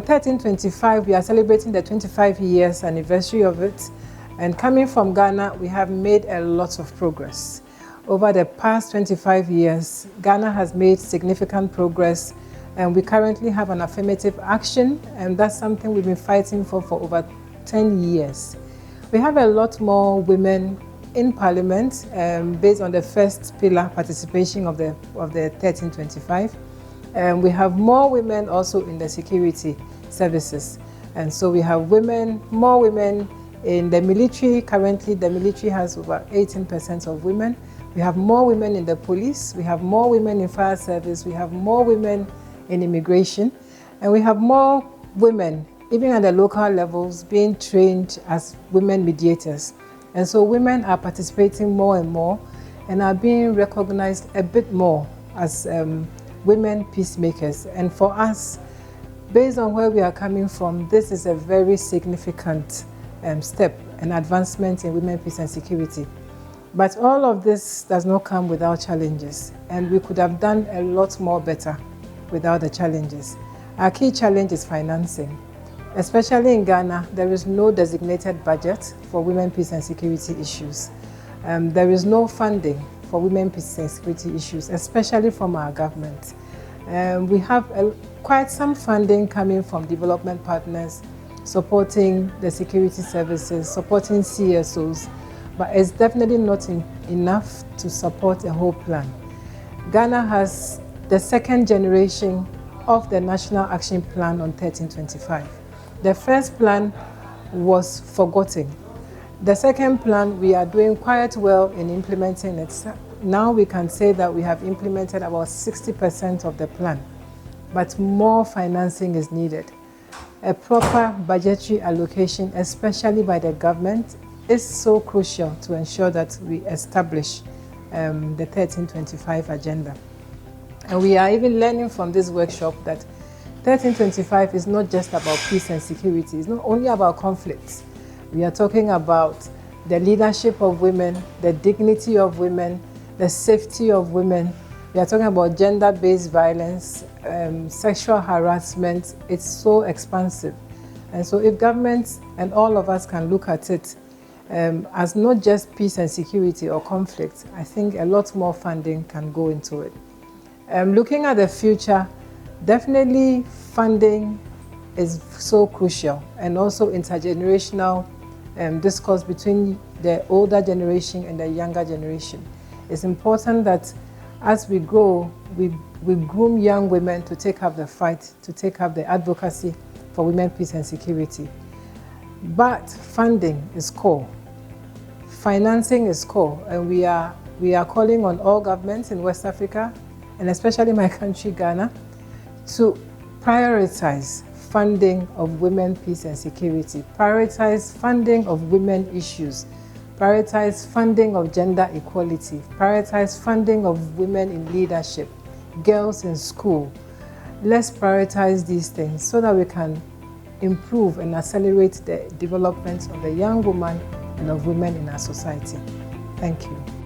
1325, we are celebrating the 25 years anniversary of it. And coming from Ghana, we have made a lot of progress. Over the past 25 years, Ghana has made significant progress, and we currently have an affirmative action, and that's something we've been fighting for over 10 years. We have a lot more women in Parliament based on the first pillar participation of the 1325. We have more women also in the security services. And so we have more women in the military. Currently, the military has over 18% of women. We have more women in the police. We have more women in fire service. We have more women in immigration. And we have more women, even at the local levels, being trained as women mediators. And so women are participating more and more and are being recognized a bit more as women peacemakers. And for us, based on where we are coming from, this is a very significant step, an advancement in women, peace and security. But all of this does not come without challenges, and we could have done a lot more better without the challenges. Our key challenge is financing. Especially in Ghana, there is no designated budget for women, peace and security issues. There is no funding for women, peace and security issues, especially from our government. We have quite some funding coming from development partners, supporting the security services, supporting CSOs, but it's definitely not enough to support a whole plan. Ghana has the second generation of the National Action Plan on 1325. The first plan was forgotten. The second plan, we are doing quite well in implementing it. Now we can say that we have implemented about 60% of the plan, but more financing is needed. A proper budgetary allocation, especially by the government, is so crucial to ensure that we establish the 1325 agenda. And we are even learning from this workshop that 1325 is not just about peace and security. It's not only about conflicts. We are talking about the leadership of women, the dignity of women, the safety of women. We are talking about gender-based violence, sexual harassment. It's so expansive. And so if governments and all of us can look at it as not just peace and security or conflict, I think a lot more funding can go into it. Looking at the future, definitely funding is so crucial, and also intergenerational discourse between the older generation and the younger generation. It's important that as we grow, we groom young women to take up the fight, to take up the advocacy for women, peace and security. But funding is core. Financing is core, and we are calling on all governments in West Africa, and especially my country, Ghana, to prioritize funding of women, peace and security, prioritize funding of women issues, prioritize funding of gender equality, prioritize funding of women in leadership, girls in school. Let's prioritize these things so that we can improve and accelerate the development of the young woman and of women in our society. Thank you.